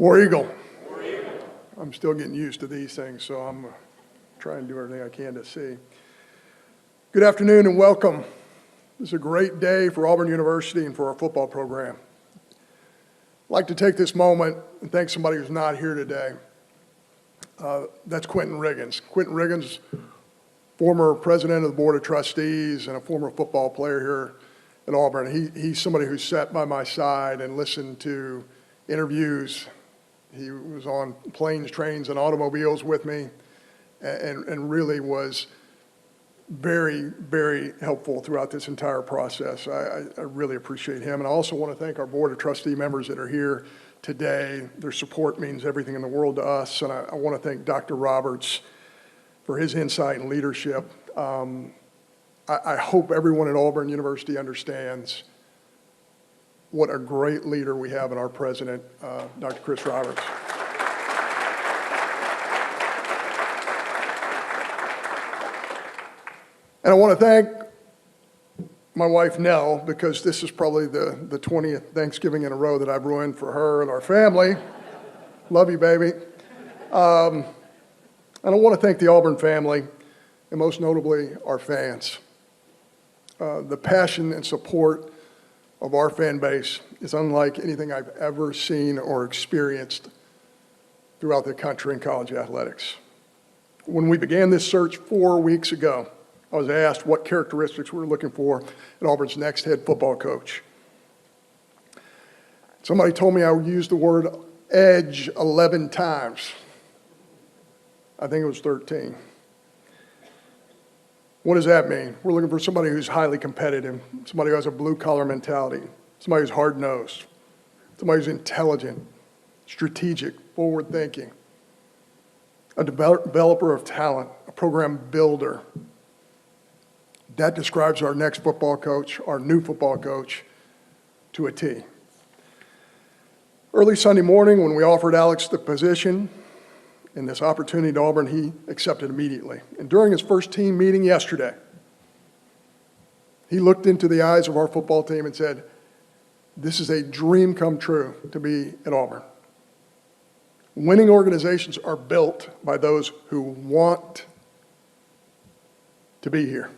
War Eagle. War Eagle. I'm still getting used to these things, so I'm trying to do everything I can to see. Good afternoon and welcome. This is a great day for Auburn University and for our football program. I'd like to take this moment and thank somebody who's not here today. That's Quentin Riggins. Quentin Riggins, former president of the Board of Trustees and a former football player here at Auburn. He's somebody who sat by my side and listened to interviews. He was on planes, trains, and automobiles with me and really was very, very helpful throughout this entire process. I really appreciate him. And I also want to thank our Board of Trustee members that are here today. Their support means everything in the world to us. And I want to thank Dr. Roberts for his insight and leadership. I hope everyone at Auburn University understands what a great leader we have in our president, Dr. Chris Roberts. And I want to thank my wife, Nell, because this is probably the 20th Thanksgiving in a row that I've ruined for her and our family. Love you, baby. And I want to thank the Auburn family, and most notably, our fans. The passion and support of our fan base is unlike anything I've ever seen or experienced throughout the country in college athletics. When we began this search 4 weeks ago, I was asked what characteristics we were looking for in Auburn's next head football coach. Somebody told me I would use the word edge 11 times. I think it was 13. What does that mean? We're looking for somebody who's highly competitive, somebody who has a blue-collar mentality, somebody who's hard-nosed, somebody who's intelligent, strategic, forward-thinking, a developer of talent, a program builder. That describes our next football coach, our new football coach, to a T. Early Sunday morning, when we offered Alex the position and this opportunity to Auburn, he accepted immediately. And during his first team meeting yesterday, he looked into the eyes of our football team and said, "This is a dream come true to be at Auburn." Winning organizations are built by those who want to be here.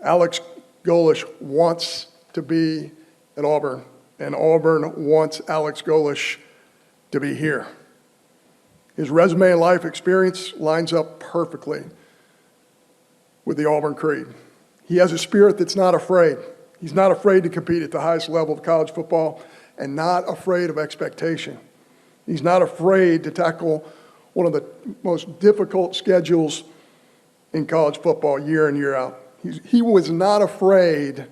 Alex Golesh wants to be at Auburn, and Auburn wants Alex Golesh to be here. His resume and life experience lines up perfectly with the Auburn creed. He has a spirit that's not afraid. He's not afraid to compete at the highest level of college football and not afraid of expectation. He's not afraid to tackle one of the most difficult schedules in college football year in, year out. He was not afraid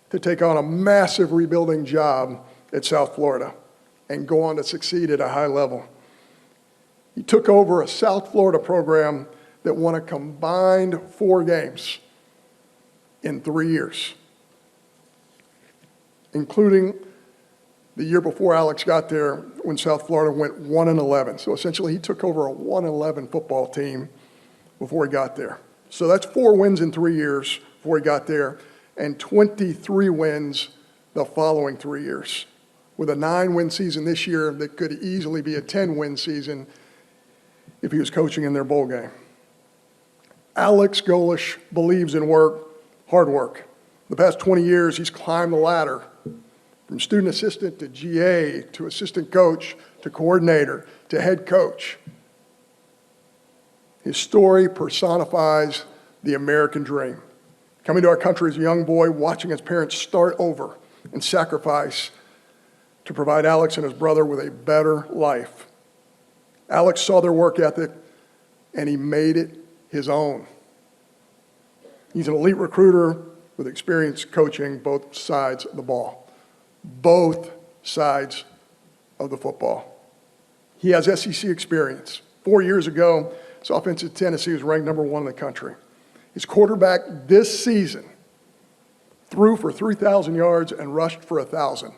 to take on a massive rebuilding job at South Florida and go on to succeed at a high level. He took over a South Florida program that won a combined 4 games in 3 years, including the year before Alex got there when South Florida went 1-11. So essentially he took over a 1-11 football team before he got there. So that's 4 wins in 3 years before he got there, and 23 wins the following 3 years, with a 9-win season this year that could easily be a 10-win season if he was coaching in their bowl game. Alex Golesh believes in work, hard work. The past 20 years, he's climbed the ladder from student assistant to GA to assistant coach to coordinator to head coach. His story personifies the American dream. Coming to our country as a young boy, watching his parents start over and sacrifice to provide Alex and his brother with a better life. Alex saw their work ethic, and he made it his own. He's an elite recruiter with experience coaching both sides of the ball, both sides of the football. He has SEC experience. 4 years ago, his offense at Tennessee was ranked number 1 in the country. His quarterback this season threw for 3,000 yards and rushed for 1,000.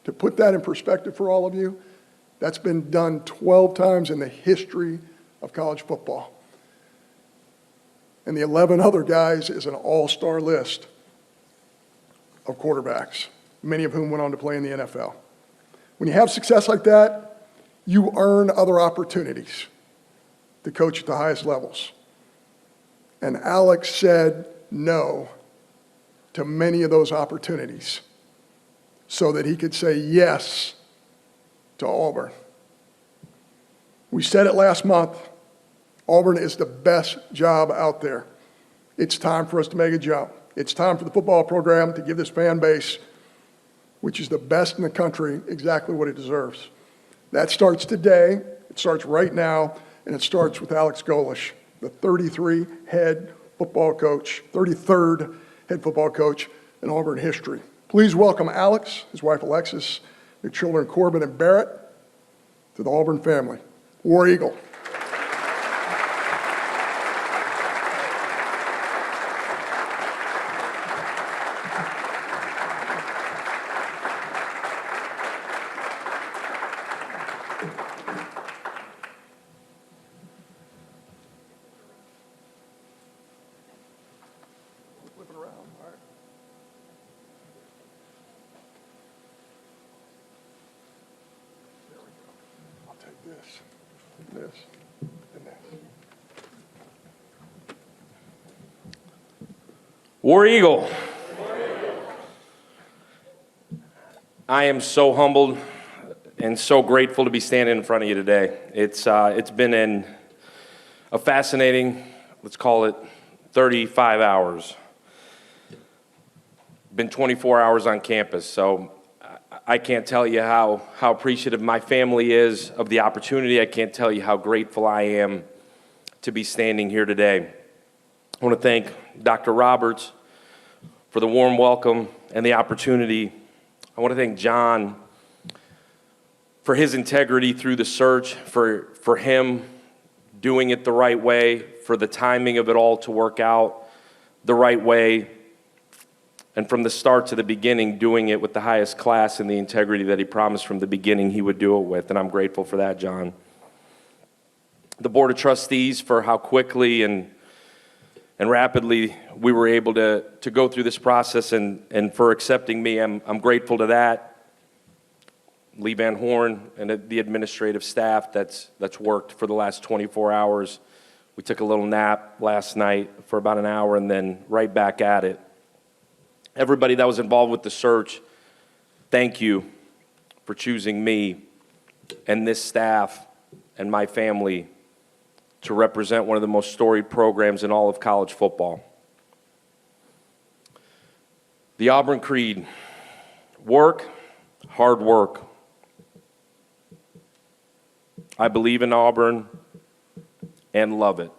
To put that in perspective for all of you, that's been done 12 times in the history of college football. And the 11 other guys is an all-star list of quarterbacks, many of whom went on to play in the NFL. When you have success like that, you earn other opportunities to coach at the highest levels. And Alex said no to many of those opportunities so that he could say yes to Auburn. We said it last month, Auburn is the best job out there. It's time for us to make a jump. It's time for the football program to give this fan base, which is the best in the country, exactly what it deserves. That starts today, it starts right now, and it starts with Alex Golesh, the 33rd head football coach in Auburn history. Please welcome Alex, his wife Alexis, their children Corbin and Barrett, to the Auburn family. War Eagle. Flip it around, all right. There we go. I'll take this, and this. War Eagle. I am so humbled and so grateful to be standing in front of you today. It's been a fascinating, let's call it 35 hours. Been 24 hours on campus, so I can't tell you how appreciative my family is of the opportunity. I can't tell you how grateful I am to be standing here today. I want to thank Dr. Roberts for the warm welcome and the opportunity. I want to thank John for his integrity through the search, for him doing it the right way, for the timing of it all to work out the right way, and from the start to the beginning, doing it with the highest class and the integrity that he promised from the beginning he would do it with, and I'm grateful for that, John. The Board of Trustees for how quickly and rapidly we were able to go through this process, and for accepting me, I'm grateful to that. Lee Van Horn and the administrative staff that's worked for the last 24 hours. We took a little nap last night for about an hour and then right back at it. Everybody that was involved with the search, thank you for choosing me and this staff and my family to represent one of the most storied programs in all of college football. The Auburn Creed: work, hard work. I believe in Auburn and love it.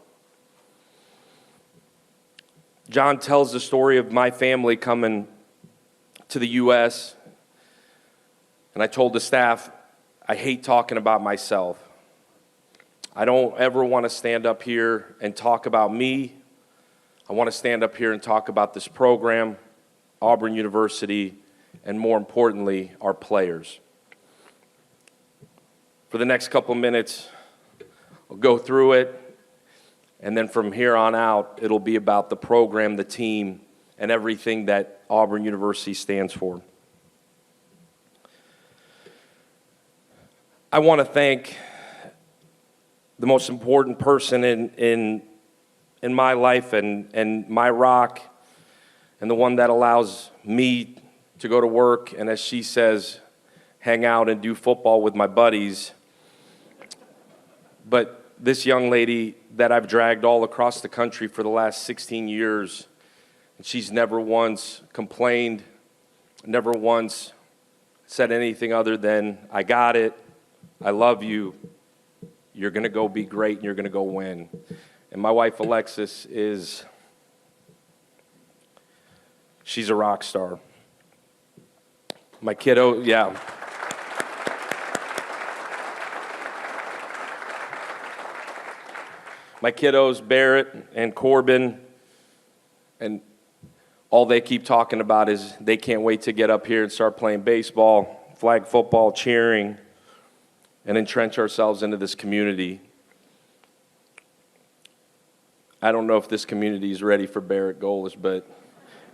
John tells the story of my family coming to the U.S., and I told the staff, I hate talking about myself. I don't ever want to stand up here and talk about me. I want to stand up here and talk about this program, Auburn University, and more importantly, our players. For the next couple minutes, I'll go through it, and then from here on out, it'll be about the program, the team, and everything that Auburn University stands for. I want to thank the most important person in my life and my rock, and the one that allows me to go to work and, as she says, hang out and do football with my buddies. But this young lady that I've dragged all across the country for the last 16 years, and she's never once complained, never once said anything other than, I got it, I love you, you're going to go be great, and you're going to go win. And my wife, Alexis, she's a rock star. My kiddo, yeah. My kiddos, Barrett and Corbin, and all they keep talking about is they can't wait to get up here and start playing baseball, flag football, cheering, and entrench ourselves into this community. I don't know if this community is ready for Barrett Golesh, but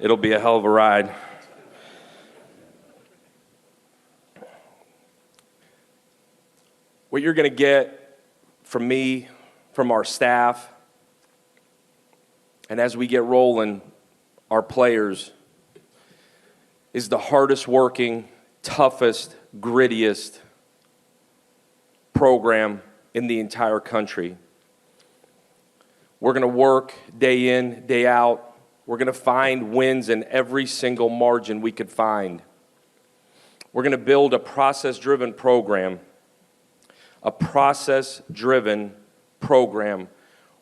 it'll be a hell of a ride. What you're going to get from me, from our staff, and as we get rolling, our players, is the hardest working, toughest, grittiest program in the entire country. We're going to work day in, day out. We're going to find wins in every single margin we could find. We're going to build a process-driven program,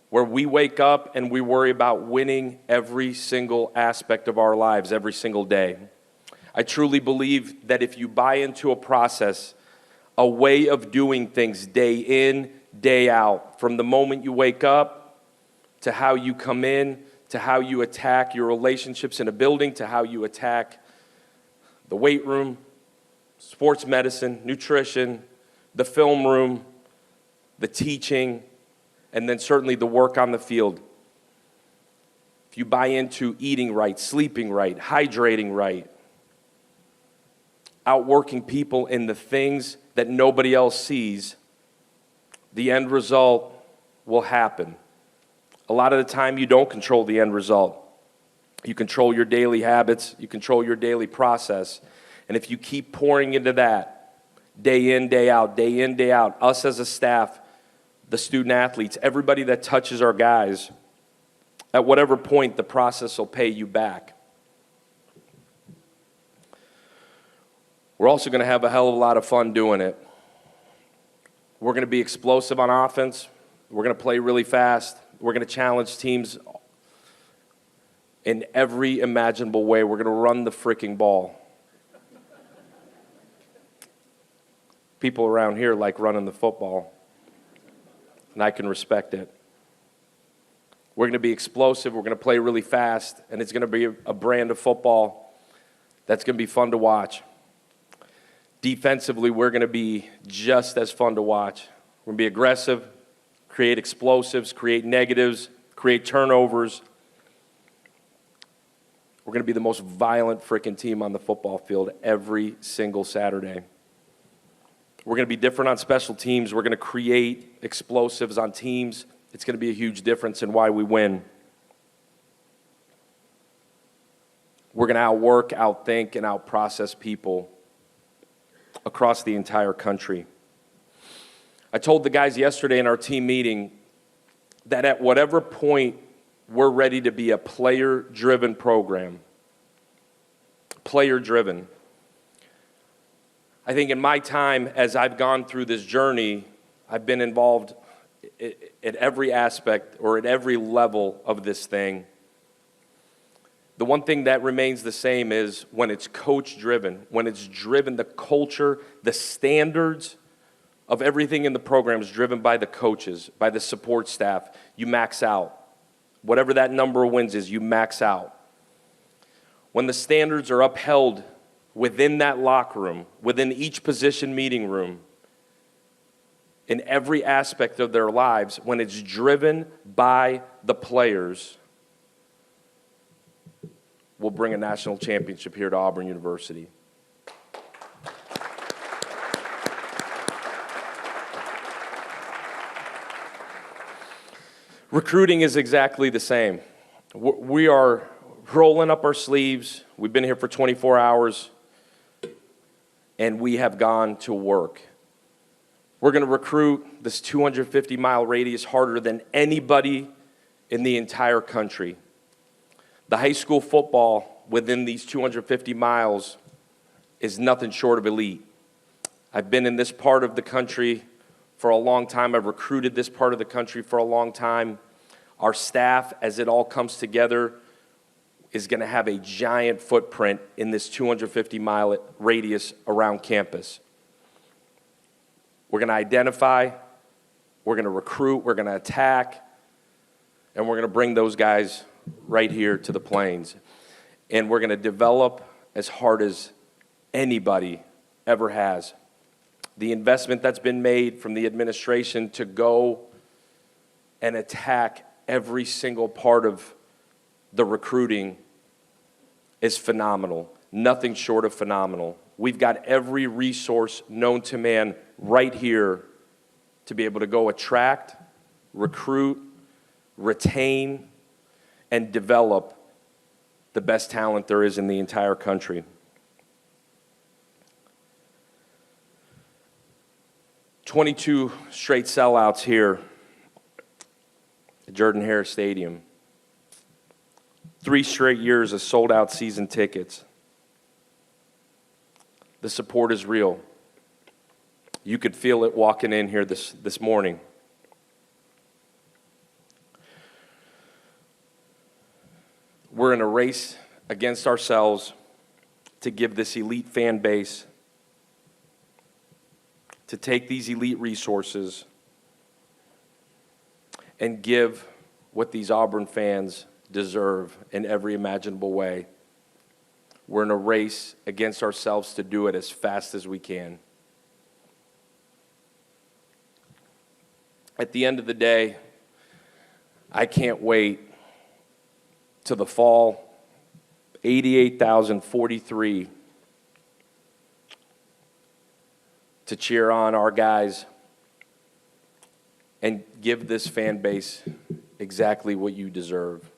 where we wake up and we worry about winning every single aspect of our lives every single day. I truly believe that if you buy into a process, a way of doing things day in, day out, from the moment you wake up to how you come in, to how you attack your relationships in a building, to how you attack the weight room, sports medicine, nutrition, the film room, the teaching, and then certainly the work on the field. If you buy into eating right, sleeping right, hydrating right, outworking people in the things that nobody else sees, the end result will happen. A lot of the time you don't control the end result. You control your daily habits, you control your daily process. And if you keep pouring into that, day in, day out, us as a staff, the student athletes, everybody that touches our guys, at whatever point the process will pay you back. We're also going to have a hell of a lot of fun doing it. We're going to be explosive on offense. We're going to play really fast. We're going to challenge teams in every imaginable way. We're going to run the freaking ball. People around here like running the football, and I can respect it. We're going to be explosive. We're going to play really fast, and it's going to be a brand of football that's going to be fun to watch. Defensively, we're going to be just as fun to watch. We're going to be aggressive, create explosives, create negatives, create turnovers. We're going to be the most violent freaking team on the football field every single Saturday. We're going to be different on special teams. We're going to create explosives on teams. It's going to be a huge difference in why we win. We're going to outwork, outthink, and outprocess people across the entire country. I told the guys yesterday in our team meeting that at whatever point we're ready to be a player-driven program, player-driven. I think in my time, as I've gone through this journey, I've been involved at every aspect or at every level of this thing. The one thing that remains the same is when it's coach-driven, when it's driven, the culture, the standards of everything in the program is driven by the coaches, by the support staff. You max out. Whatever that number of wins is, you max out. When the standards are upheld within that locker room, within each position meeting room, in every aspect of their lives, when it's driven by the players, we'll bring a national championship here to Auburn University. Recruiting is exactly the same. We are rolling up our sleeves. We've been here for 24 hours, and we have gone to work. We're going to recruit this 250-mile radius harder than anybody in the entire country. The high school football within these 250 miles is nothing short of elite. I've been in this part of the country for a long time. I've recruited this part of the country for a long time. Our staff, as it all comes together, is going to have a giant footprint in this 250-mile radius around campus. We're going to identify, we're going to recruit, we're going to attack, and we're going to bring those guys right here to the Plains. And we're going to develop as hard as anybody ever has. The investment that's been made from the administration to go and attack every single part of the recruiting is phenomenal. Nothing short of phenomenal. We've got every resource known to man right here to be able to go attract, recruit, retain, and develop the best talent there is in the entire country. 22 straight sellouts here at Jordan-Hare Stadium. 3 straight years of sold-out season tickets. The support is real. You could feel it walking in here this morning. We're in a race against ourselves to give this elite fan base, to take these elite resources and give what these Auburn fans deserve in every imaginable way. We're in a race against ourselves to do it as fast as we can. At the end of the day, I can't wait to the fall. 88,043 to cheer on our guys and give this fan base exactly what you deserve.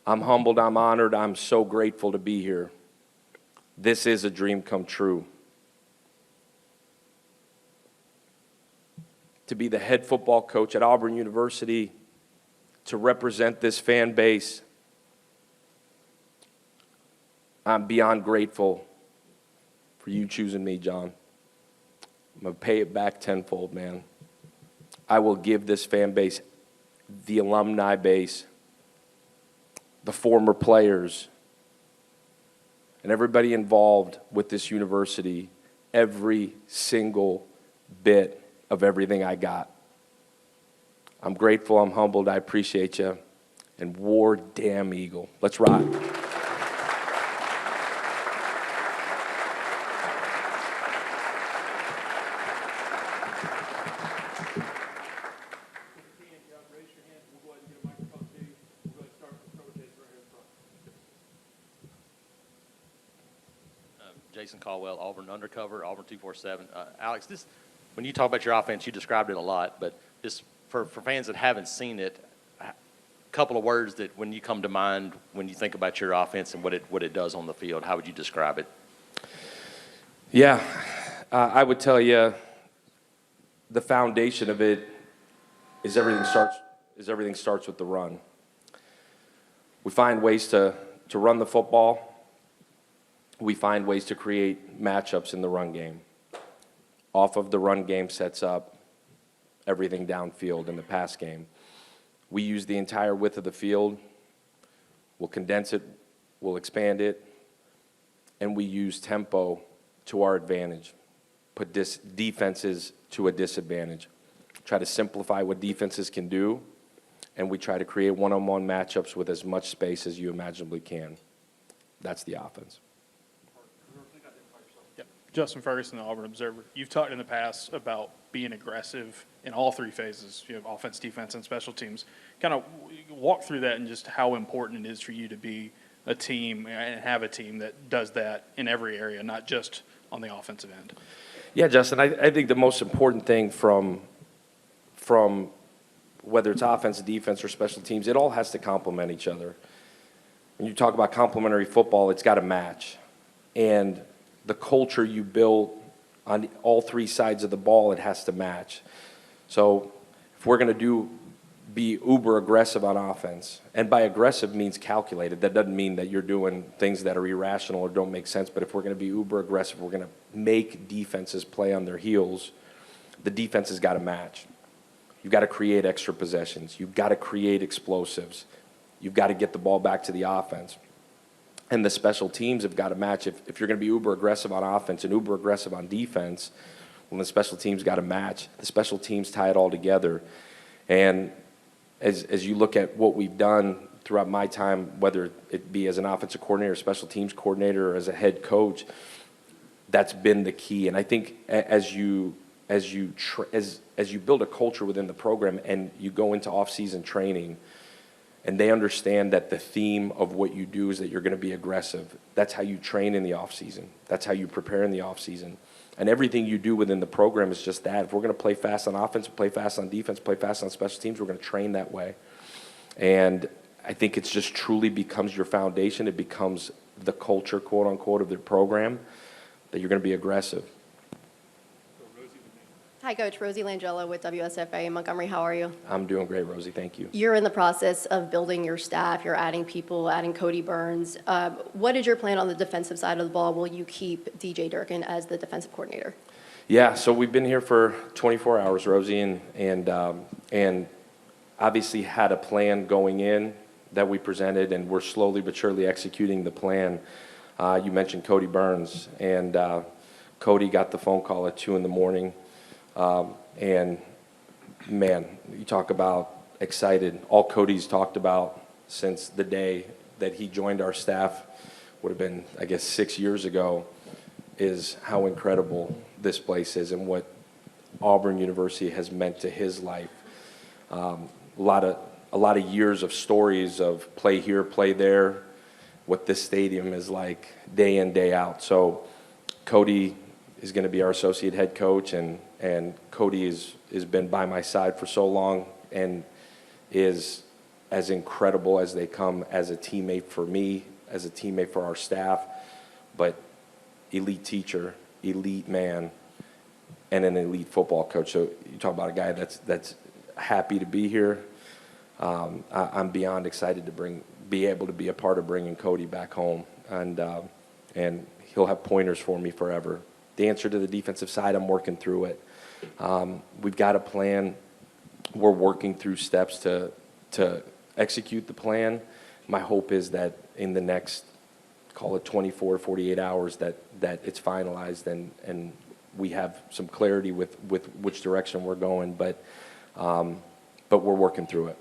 I'm humbled, I'm honored, I'm so grateful to be here. This is a dream come true. To be the head football coach at Auburn University, to represent this fan base, I'm beyond grateful for you choosing me, John. I'm going to pay it back tenfold, man. I will give this fan base, the alumni base, the former players, and everybody involved with this university, every single bit of everything I got. I'm grateful, I'm humbled, I appreciate you, and War Damn Eagle. Let's rock. Jason Caldwell, Auburn Undercover, Auburn 247. Alex, when you talk about your offense, you described it a lot, but just for fans that haven't seen it, a couple of words that when you come to mind when you think about your offense and what it does on the field, how would you describe it? Yeah, I would tell you the foundation of it is everything starts with the run. We find ways to run the football. We find ways to create matchups in the run game. Off of the run game sets up everything downfield in the pass game. We use the entire width of the field. We'll condense it, we'll expand it, and we use tempo to our advantage, put defenses to a disadvantage. Try to simplify what defenses can do, and we try to create one-on-one matchups with as much space as you imaginably can. That's the offense. Justin Ferguson, the Auburn Observer. You've talked in the past about being aggressive in all 3 phases, offense, defense, and special teams. Kind of walk through that and just how important it is for you to be a team and have a team that does that in every area, not just on the offensive end. Yeah, Justin, I think the most important thing from whether it's offense, defense, or special teams, it all has to complement each other. When you talk about complementary football, it's got to match. And the culture you build on all 3 sides of the ball, it has to match. So if we're going to be uber aggressive on offense, and by aggressive means calculated, that doesn't mean that you're doing things that are irrational or don't make sense, but if we're going to be uber aggressive, we're going to make defenses play on their heels, the defense has got to match. You've got to create extra possessions. You've got to create explosives. You've got to get the ball back to the offense. And the special teams have got to match. If you're going to be uber aggressive on offense and uber aggressive on defense, well, the special teams got to match. The special teams tie it all together. And as you look at what we've done throughout my time, whether it be as an offensive coordinator, special teams coordinator, or as a head coach, that's been the key. And I think as you build a culture within the program and you go into off-season training And they understand that the theme of what you do is that you're going to be aggressive. That's how you train in the off season. That's how you prepare in the off season. And everything you do within the program is just that. If we're going to play fast on offense, play fast on defense, play fast on special teams, we're going to train that way. And I think it's just truly becomes your foundation. It becomes the culture, quote unquote, of the program, that you're going to be aggressive. Hi, Coach. Rosie Langella with WSFA in Montgomery. How are you? I'm doing great, Rosie. Thank you. You're in the process of building your staff. You're adding people, adding Cody Burns. What is your plan on the defensive side of the ball? Will you keep DJ Durkin as the defensive coordinator? Yeah, so we've been here for 24 hours, Rosie, and obviously had a plan going in that we presented, and we're slowly but surely executing the plan. You mentioned Cody Burns, and Cody got the phone call at 2 in the morning. And man, you talk about excited. All Cody's talked about since the day that he joined our staff, would have been, I guess, 6 years ago, is how incredible this place is and what Auburn University has meant to his life. A lot of years of stories of play here, play there, what this stadium is like day in, day out. So Cody is going to be our associate head coach, and Cody has been by my side for so long and is as incredible as they come as a teammate for me, as a teammate for our staff, but elite teacher, elite man, and an elite football coach. So you talk about a guy that's happy to be here. I'm beyond excited to be able to be a part of bringing Cody back home, and he'll have pointers for me forever. The answer to the defensive side, I'm working through it. We've got a plan. We're working through steps to execute the plan. My hope is that in the next, call it 24, 48 hours, that it's finalized and we have some clarity with which direction we're going. But we're working through it.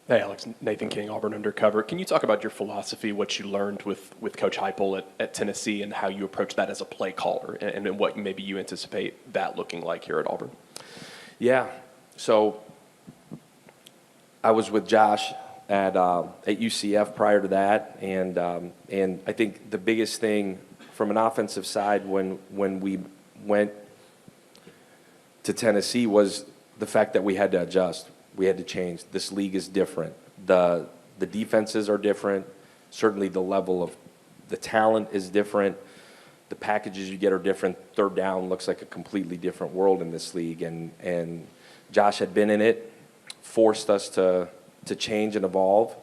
Hey, Alex. Nathan King, Auburn Undercover. Can you talk about your philosophy, what you learned with Coach Heupel at Tennessee, and how you approach that as a play caller, and what maybe you anticipate that looking like here at Auburn? Yeah. So I was with Josh at UCF prior to that, and I think the biggest thing from an offensive side when we went to Tennessee was the fact that we had to adjust. We had to change. This league is different. The defenses are different. Certainly the level of the talent is different. The packages you get are different. Third down looks like a completely different world in this league. And Josh had been in it, forced us to change and evolve.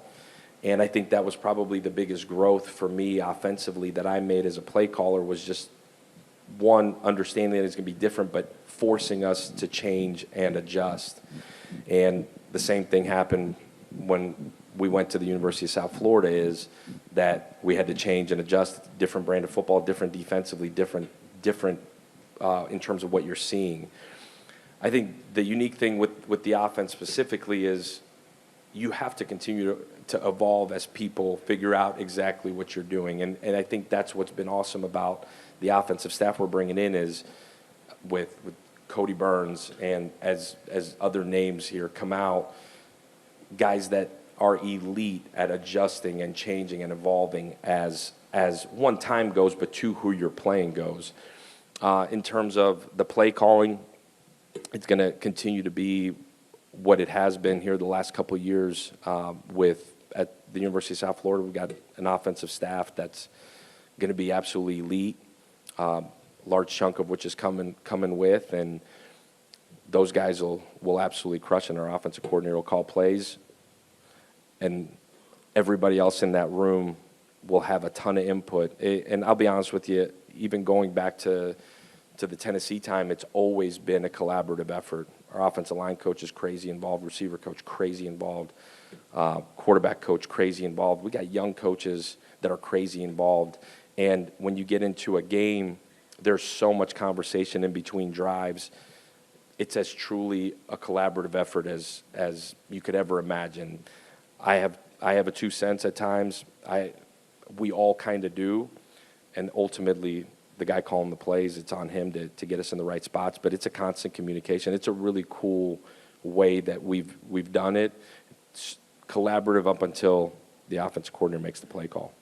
And I think that was probably the biggest growth for me offensively that I made as a play caller, was just, one, understanding that it's going to be different, but forcing us to change and adjust. And the same thing happened when we went to the University of South Florida, is that we had to change and adjust. Different brand of football, different defensively, different in terms of what you're seeing. I think the unique thing with the offense specifically is you have to continue to evolve as people figure out exactly what you're doing. And I think that's what's been awesome about the offensive staff we're bringing in, is with Cody Burns, and as other names here come out, guys that are elite at adjusting and changing and evolving as one, time goes, but two, who you're playing goes. In terms of the play calling, it's going to continue to be what it has been here the last couple of years. At the University of South Florida, we've got an offensive staff that's going to be absolutely elite. Large chunk of which is coming with, and those guys will absolutely crush, and our offensive coordinator will call plays, and everybody else in that room will have a ton of input. And I'll be honest with you, even going back to the Tennessee time, it's always been a collaborative effort. Our offensive line coach is crazy involved, receiver coach crazy involved, quarterback coach crazy involved. We got young coaches that are crazy involved, and when you get into a game, there's so much conversation in between drives. It's as truly a collaborative effort as you could ever imagine. I have a 2 cents at times. We all kind of do, and ultimately the guy calling the plays, it's on him to get us in the right spots. But it's a constant communication. It's a really cool way that we've done it. It's collaborative up until the offensive coordinator makes the play call.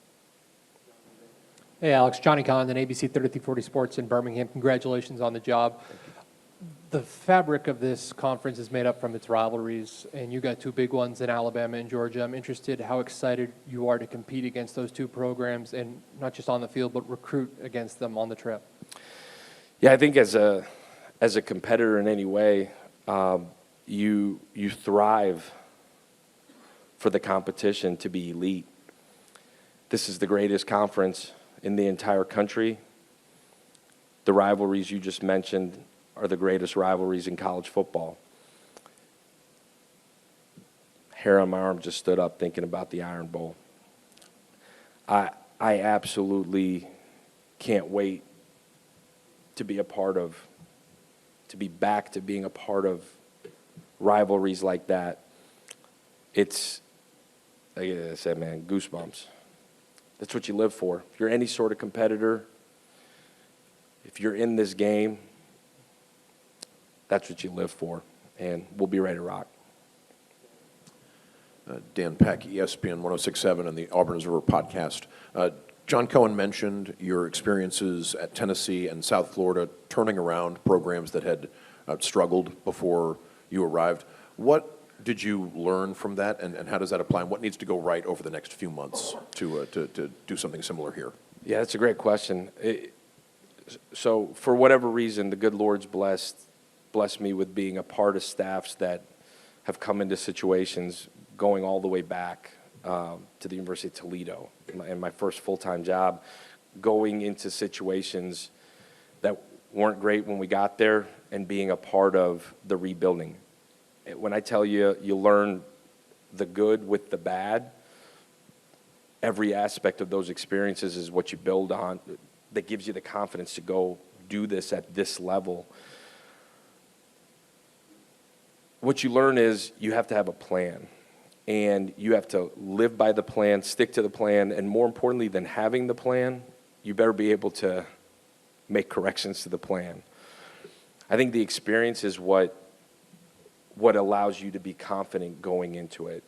Hey, Alex. Johnny Condon, ABC 3340 Sports in Birmingham. Congratulations on the job. The fabric of this conference is made up from its rivalries, and you got two big ones in Alabama and Georgia. I'm interested how excited you are to compete against those two programs, and not just on the field, but recruit against them on the trip. Yeah, I think as a competitor in any way, you thrive for the competition to be elite. This is the greatest conference in the entire country. The rivalries you just mentioned are the greatest rivalries in college football. Hair on my arm just stood up thinking about the Iron Bowl. I absolutely can't wait to be back to being a part of rivalries like that. It's, like I said, man, goosebumps. That's what you live for. If you're any sort of competitor, if you're in this game, that's what you live for, and we'll be ready to rock. Dan Peck, ESPN 106.7 and the Auburn Observer podcast. John Cohen mentioned your experiences at Tennessee and South Florida turning around programs that had struggled before you arrived. What did you learn from that, and how does that apply, and what needs to go right over the next few months to do something similar here? Yeah, that's a great question. So for whatever reason, the good Lord's blessed me with being a part of staffs that have come into situations going all the way back to the University of Toledo in my first full-time job, going into situations that weren't great when we got there and being a part of the rebuilding. When I tell you, you learn the good with the bad, every aspect of those experiences is what you build on that gives you the confidence to go do this at this level. What you learn is you have to have a plan, and you have to live by the plan, stick to the plan, and more importantly than having the plan, you better be able to make corrections to the plan. I think the experience is what allows you to be confident going into it.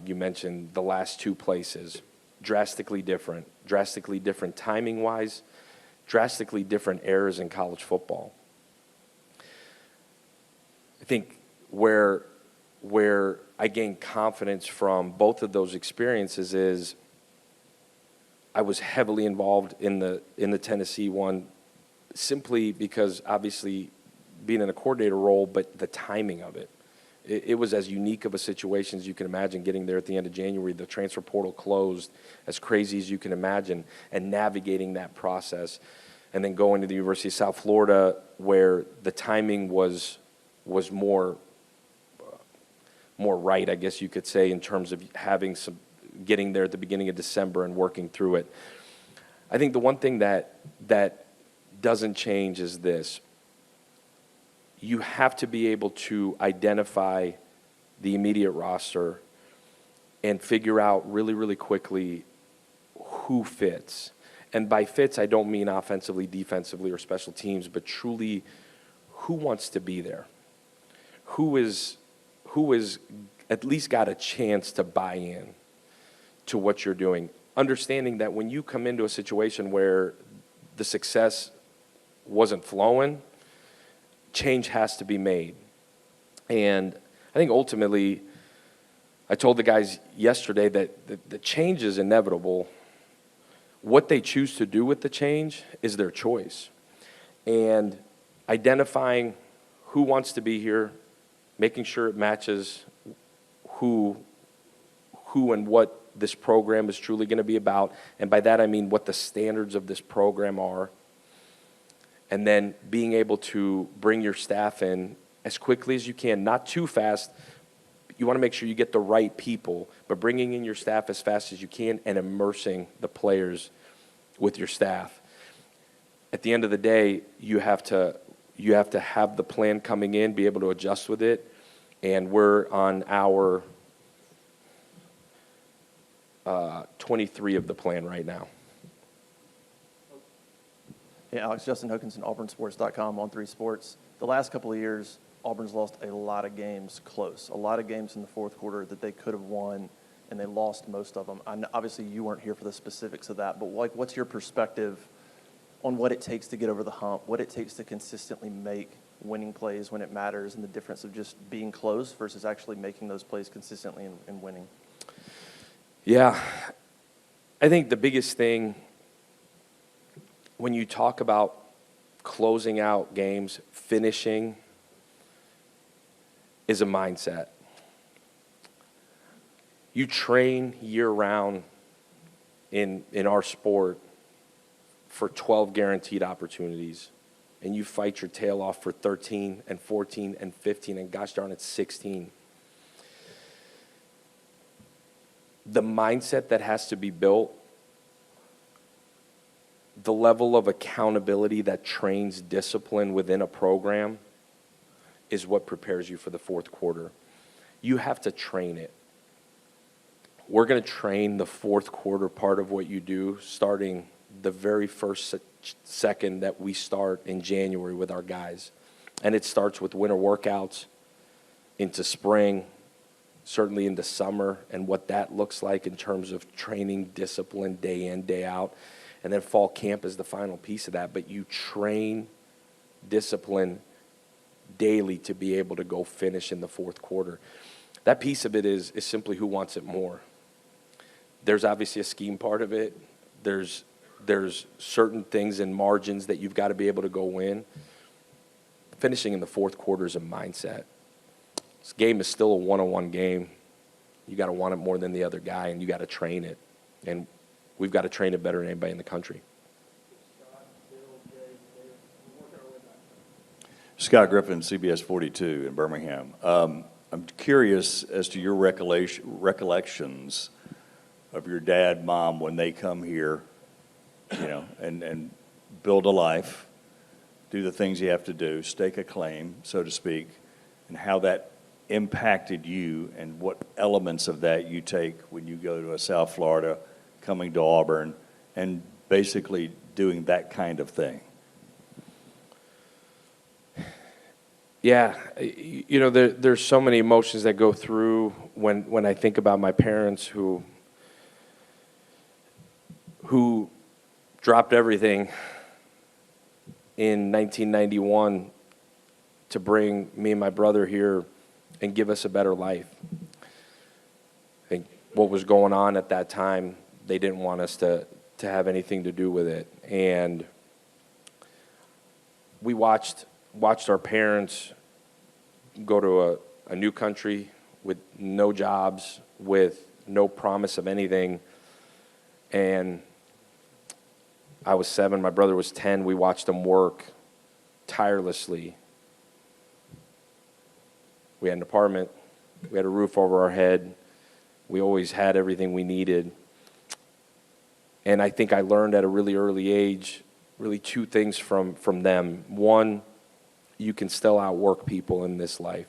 You mentioned the last two places, drastically different timing-wise, drastically different eras in college football. I think where I gained confidence from both of those experiences is I was heavily involved in the Tennessee one simply because obviously being in a coordinator role, but the timing of it. It was as unique of a situation as you can imagine, getting there at the end of January, the transfer portal closed, as crazy as you can imagine, and navigating that process. And then going to the University of South Florida, where the timing was more right, I guess you could say, in terms of getting there at the beginning of December and working through it. I think the one thing that doesn't change is this. You have to be able to identify the immediate roster and figure out really, really quickly who fits. And by fits, I don't mean offensively, defensively, or special teams, but truly who wants to be there? Who is at least got a chance to buy in to what you're doing? Understanding that when you come into a situation where the success wasn't flowing, change has to be made. And I think ultimately, I told the guys yesterday that the change is inevitable. What they choose to do with the change is their choice. And identifying who wants to be here, making sure it matches who and what this program is truly going to be about. And by that I mean what the standards of this program are. And then being able to bring your staff in as quickly as you can, not too fast. You want to make sure you get the right people, but bringing in your staff as fast as you can and immersing the players with your staff. At the end of the day, you have to have the plan coming in, be able to adjust with it, and we're on our 23 of the plan right now. Hey, Alex, Justin Hookinson, AuburnSports.com, On3 Sports. The last couple of years, Auburn's lost a lot of games close, a lot of games in the fourth quarter that they could have won, and they lost most of them. Obviously, you weren't here for the specifics of that, but like, what's your perspective on what it takes to get over the hump, what it takes to consistently make winning plays when it matters, and the difference of just being close versus actually making those plays consistently and winning? Yeah, I think the biggest thing when you talk about closing out games, finishing, is a mindset. You train year-round in our sport for 12 guaranteed opportunities, and you fight your tail off for 13 and 14 and 15, and gosh darn it, 16. The mindset that has to be built, the level of accountability that trains discipline within a program is what prepares you for the fourth quarter. You have to train it. We're going to train the fourth quarter part of what you do starting the very first second that we start in January with our guys. And it starts with winter workouts into spring, certainly into summer, and what that looks like in terms of training discipline day in, day out. And then fall camp is the final piece of that. But you train discipline daily to be able to go finish in the fourth quarter. That piece of it is simply who wants it more. There's obviously a scheme part of it. There's certain things and margins that you've got to be able to go win. Finishing in the fourth quarter is a mindset. This game is still a one-on-one game. You got to want it more than the other guy, and you got to train it. And we've got to train it better than anybody in the country. Scott Griffin, CBS 42 in Birmingham. I'm curious as to your recollections of your dad, mom, when they come here, and build a life, do the things you have to do, stake a claim, so to speak, and how that impacted you and what elements of that you take when you go to a South Florida, coming to Auburn, and basically doing that kind of thing. Yeah, there's so many emotions that go through when I think about my parents who dropped everything in 1991 to bring me and my brother here and give us a better life. I think what was going on at that time, they didn't want us to have anything to do with it. And we watched our parents go to a new country with no jobs, with no promise of anything. And I was 7, my brother was 10. We watched them work tirelessly. We had an apartment. We had a roof over our head. We always had everything we needed. And I think I learned at a really early age really 2 things from them. One, you can still outwork people in this life.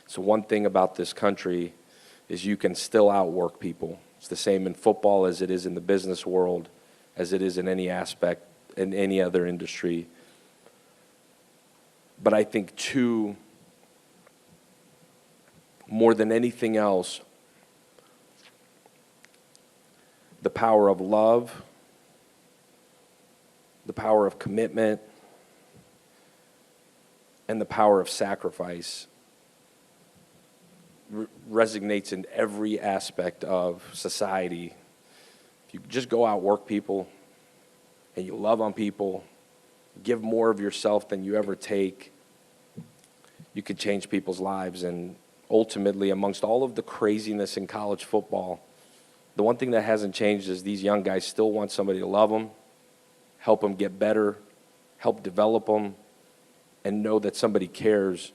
So one thing about this country is you can still outwork people. It's the same in football as it is in the business world, as it is in any aspect, in any other industry. But I think, 2, more than anything else, the power of love, the power of commitment, and the power of sacrifice resonates in every aspect of society. If you just go out, work people, and you love on people, give more of yourself than you ever take, you could change people's lives. And ultimately, amongst all of the craziness in college football, the one thing that hasn't changed is these young guys still want somebody to love them, help them get better, help develop them, and know that somebody cares.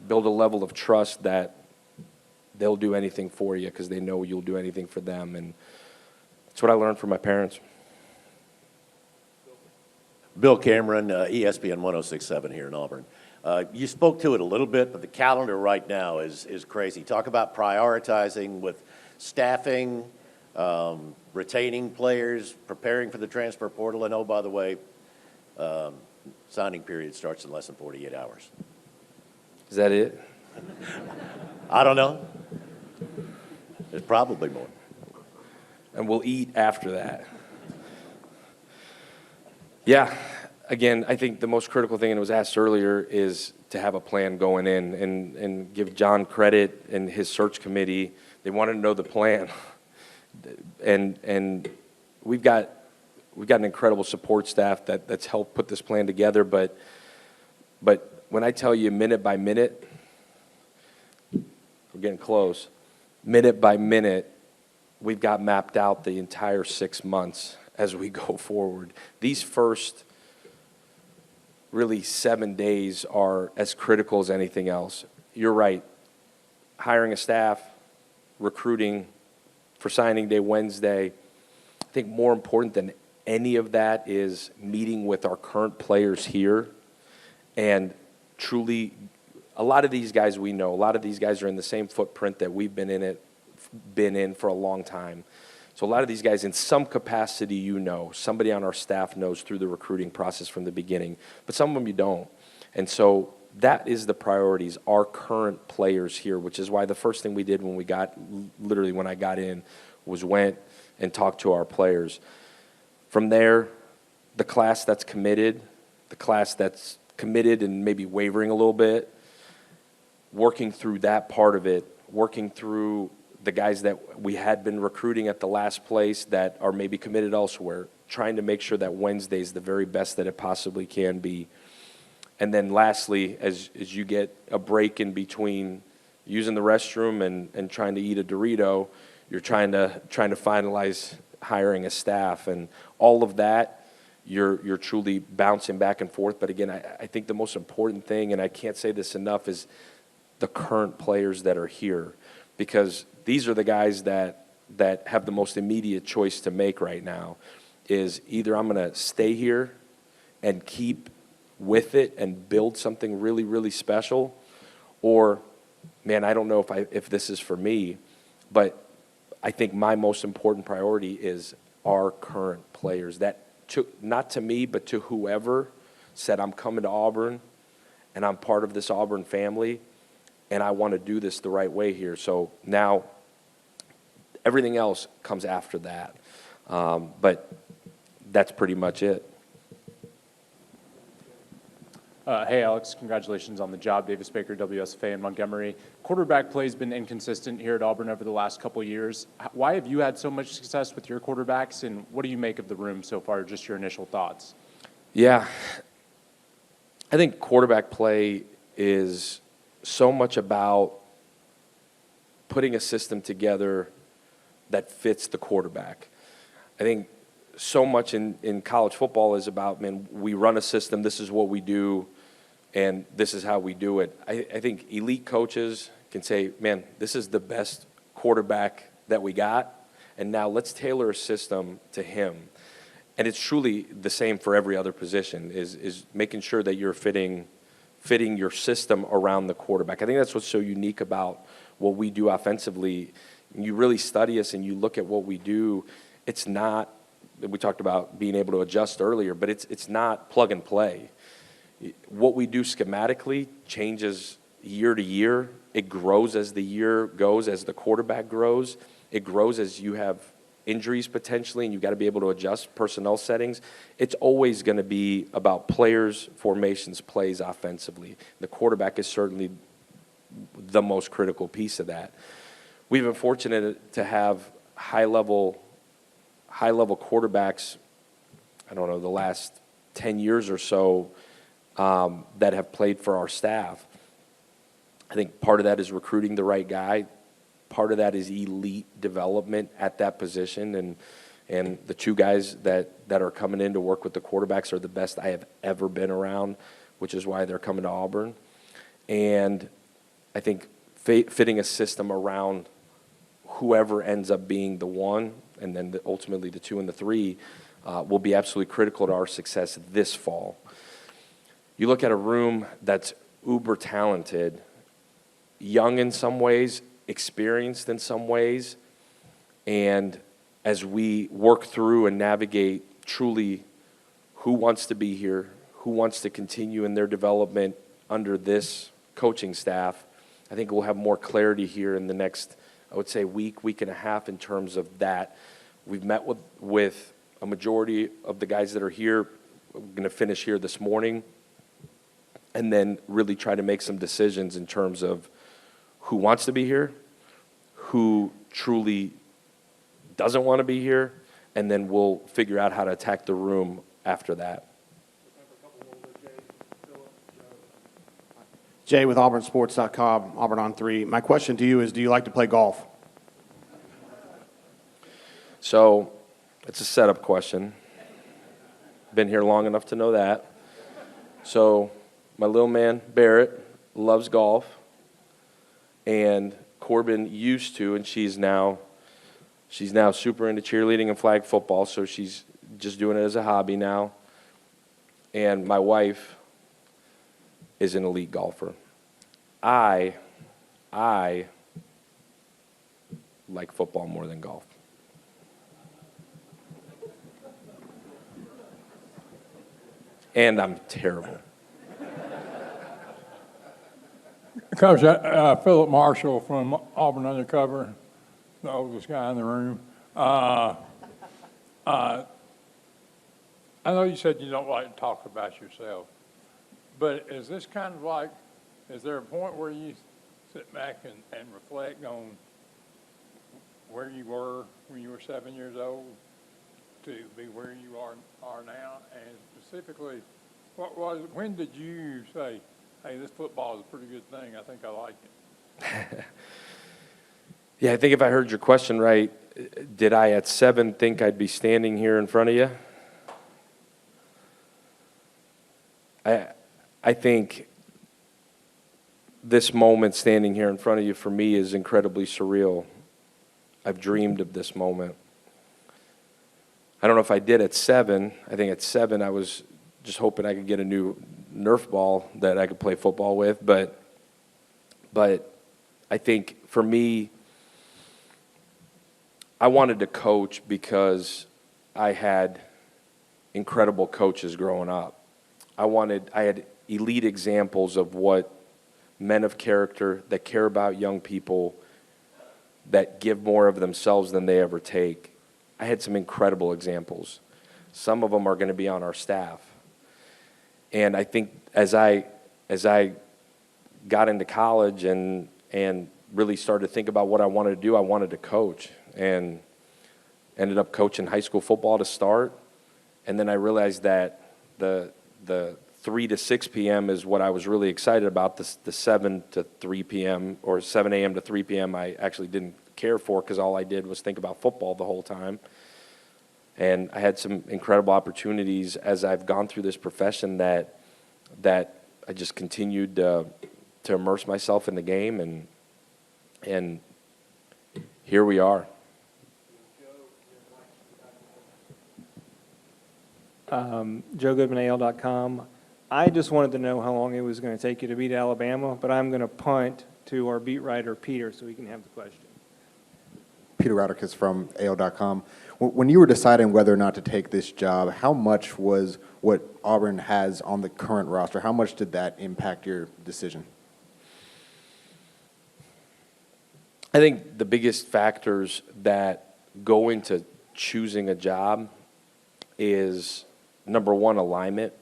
Build a level of trust that they'll do anything for you because they know you'll do anything for them. And that's what I learned from my parents. Bill Cameron, ESPN 106.7 here in Auburn. You spoke to it a little bit, but the calendar right now is crazy. Talk about prioritizing with staffing, retaining players, preparing for the transfer portal, and oh, by the way, signing period starts in less than 48 hours. Is that it? I don't know. There's probably more. And we'll eat after that. Yeah, again, I think the most critical thing, and it was asked earlier, is to have a plan going in and give John credit and his search committee. They wanted to know the plan. And we've got an incredible support staff that's helped put this plan together, but when I tell you minute by minute, we're getting close, minute by minute, we've got mapped out the entire 6 months as we go forward. These first really 7 days are as critical as anything else. You're right. Hiring a staff, recruiting for signing day Wednesday. I think more important than any of that is meeting with our current players here and truly, a lot of these guys we know, a lot of these guys are in the same footprint that we've been in for a long time. So a lot of these guys, in some capacity, you know, somebody on our staff knows through the recruiting process from the beginning, but some of them you don't. And so that is the priorities, our current players here, which is why the first thing we did when I got in, was went and talked to our players. From there, the class that's committed and maybe wavering a little bit, working through that part of it, working through the guys that we had been recruiting at the last place that are maybe committed elsewhere, trying to make sure that Wednesday is the very best that it possibly can be. And then lastly, as you get a break in between using the restroom and trying to eat a Dorito, you're trying to finalize hiring a staff. And all of that, you're truly bouncing back and forth. But again, I think the most important thing, and I can't say this enough, is the current players that are here. Because these are the guys that have the most immediate choice to make right now, is either I'm going to stay here and keep with it and build something really, really special, or, man, I don't know if this is for me, but I think my most important priority is our current players. That, not to me, but to whoever said, I'm coming to Auburn, and I'm part of this Auburn family, and I want to do this the right way here. So now everything else comes after that. But that's pretty much it. Hey, Alex, congratulations on the job. Davis Baker, WSFA in Montgomery. Quarterback play has been inconsistent here at Auburn over the last couple of years. Why have you had so much success with your quarterbacks, and what do you make of the room so far, just your initial thoughts? Yeah. I think quarterback play is so much about putting a system together that fits the quarterback. I think so much in college football is about, man, we run a system, this is what we do, and this is how we do it. I think elite coaches can say, man, this is the best quarterback that we got, and now let's tailor a system to him. And it's truly the same for every other position, is making sure that you're fitting your system around the quarterback. I think that's what's so unique about what we do offensively. You really study us and you look at what we do, it's not, we talked about being able to adjust earlier, but it's not plug and play. What we do schematically changes year to year. It grows as the year goes, as the quarterback grows. It grows as you have injuries potentially, and you've got to be able to adjust personnel settings. It's always going to be about players, formations, plays offensively. The quarterback is certainly the most critical piece of that. We've been fortunate to have high-level quarterbacks, I don't know, the last 10 years or so that have played for our staff. I think part of that is recruiting the right guy. Part of that is elite development at that position. And the two guys that are coming in to work with the quarterbacks are the best I have ever been around, which is why they're coming to Auburn. And I think fitting a system around whoever ends up being the one, and then ultimately the 2 and the 3, will be absolutely critical to our success this fall. You look at a room that's uber talented, young in some ways, experienced in some ways, and as we work through and navigate truly who wants to be here, who wants to continue in their development under this coaching staff. I think we'll have more clarity here in the next, I would say, week and a half in terms of that. We've met with a majority of the guys that are here. We're going to finish here this morning and then really try to make some decisions in terms of who wants to be here, who truly doesn't want to be here, and then we'll figure out how to attack the room after that. Jay with auburnsports.com, Auburn on 3. My question to you is, do you like to play golf? So it's a setup question. Been here long enough to know that. So my little man, Barrett, loves golf. And Corbin used to, and she's now super into cheerleading and flag football, so she's just doing it as a hobby now. And my wife is an elite golfer. I like football more than golf. And I'm terrible. Coach, Philip Marshall from Auburn Undercover, the oldest guy in the room. I know you said you don't like to talk about yourself, but is this kind of like, is there a point where you sit back and reflect on where you were when you were 7 years old to be where you are now? And specifically, when did you say, hey, this football is a pretty good thing, I think I like it? Yeah, I think if I heard your question right, did I at 7 think I'd be standing here in front of you? I think this moment standing here in front of you for me is incredibly surreal. I've dreamed of this moment. I don't know if I did at 7. I think at 7 I was just hoping I could get a new Nerf ball that I could play football with. But I think for me, I wanted to coach because I had incredible coaches growing up. I had elite examples of what men of character that care about young people, that give more of themselves than they ever take. I had some incredible examples. Some of them are going to be on our staff. And I think as I got into college and really started to think about what I wanted to do, I wanted to coach, and ended up coaching high school football to start. And then I realized that the 3 to 6 p.m. is what I was really excited about. The 7 to 3 p.m. or 7 a.m. to 3 p.m. I actually didn't care for because all I did was think about football the whole time. And I had some incredible opportunities as I've gone through this profession that I just continued to immerse myself in the game, and here we are. JoeGoodmanAL.com. I just wanted to know how long it was going to take you to beat Alabama, but I'm going to punt to our beat writer, Peter, so he can have the question. Peter Rodriguez from AL.com. When you were deciding whether or not to take this job, how much was what Auburn has on the current roster, how much did that impact your decision? I think the biggest factors that go into choosing a job is, number one, alignment.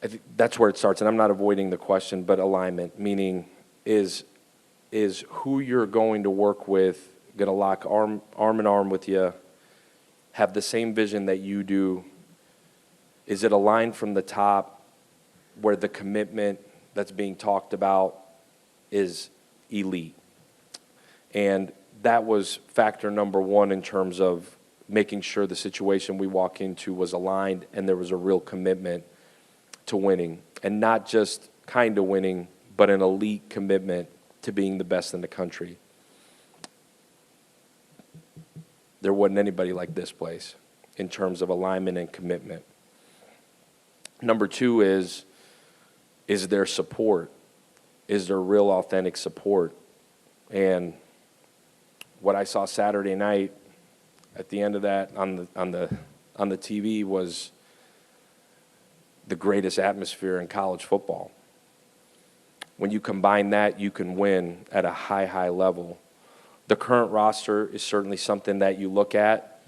I think that's where it starts, and I'm not avoiding the question, but alignment, meaning is who you're going to work with going to lock arm in arm with you, have the same vision that you do? Is it aligned from the top where the commitment that's being talked about is elite? And that was factor number one in terms of making sure the situation we walk into was aligned and there was a real commitment to winning, and not just kind of winning, but an elite commitment to being the best in the country. There wasn't anybody like this place in terms of alignment and commitment. Number two is there support? Is there real authentic support? And what I saw Saturday night at the end of that on the TV was the greatest atmosphere in college football. When you combine that, you can win at a high, high level. The current roster is certainly something that you look at.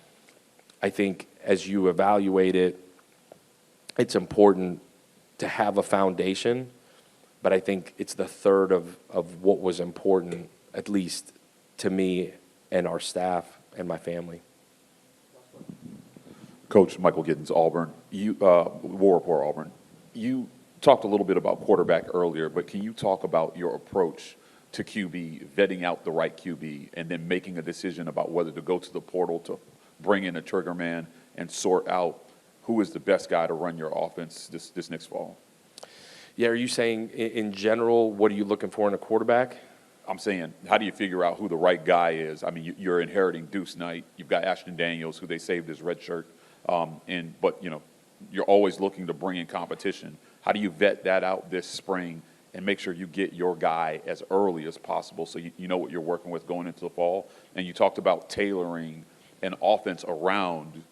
I think as you evaluate it, it's important to have a foundation, but I think it's the third of what was important, at least to me and our staff and my family. Coach Michael Giddens, Auburn, War Report, Auburn. You talked a little bit about quarterback earlier, but can you talk about your approach to QB, vetting out the right QB, and then making a decision about whether to go to the portal to bring in a trigger man and sort out who is the best guy to run your offense this next fall? Yeah, are you saying in general, what are you looking for in a quarterback? I'm saying, how do you figure out who the right guy is? I mean, you're inheriting Deuce Knight. You've got Ashton Daniels, who they saved his red shirt. But you're always looking to bring in competition. How do you vet that out this spring and make sure you get your guy as early as possible so you know what you're working with going into the fall? And you talked about tailoring an offense around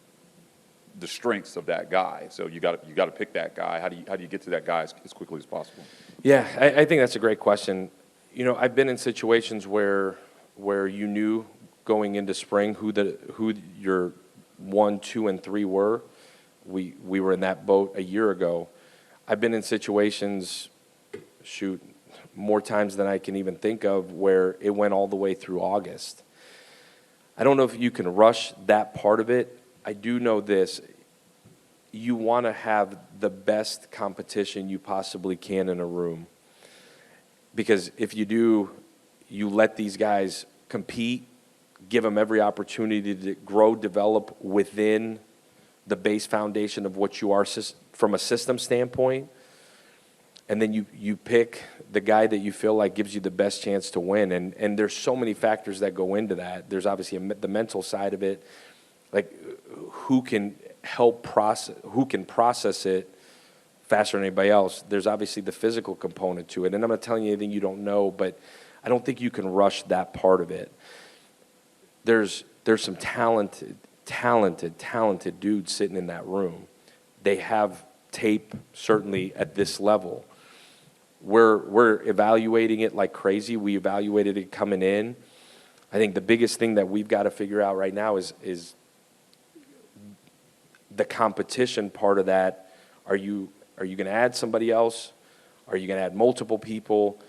the strengths of that guy. So you got to pick that guy. How do you get to that guy as quickly as possible? Yeah, I think that's a great question. I've been in situations where you knew going into spring who your 1, 2, and 3 were. We were in that boat a year ago. I've been in situations, more times than I can even think of, where it went all the way through August. I don't know if you can rush that part of it. I do know this. You want to have the best competition you possibly can in a room. Because if you do, you let these guys compete, give them every opportunity to grow, develop within the base foundation of what you are from a system standpoint. And then you pick the guy that you feel like gives you the best chance to win. And there's so many factors that go into that. There's obviously the mental side of it, like who can process it faster than anybody else. There's obviously the physical component to it. And I'm not telling you anything you don't know, but I don't think you can rush that part of it. There's some talented dudes sitting in that room. They have tape, certainly at this level. We're evaluating it like crazy. We evaluated it coming in. I think the biggest thing that we've got to figure out right now is the competition part of that. Are you going to add somebody else? Are you going to add multiple people?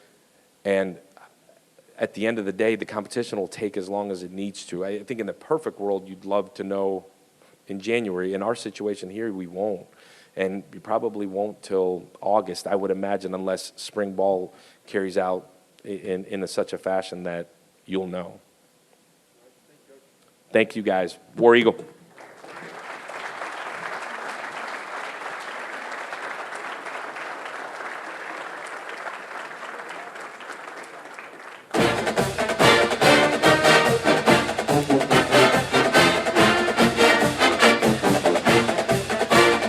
And at the end of the day, the competition will take as long as it needs to. I think in the perfect world, you'd love to know in January. In our situation here, we won't. And you probably won't till August, I would imagine, unless spring ball carries out in such a fashion that you'll know. Thank you, guys. War Eagle.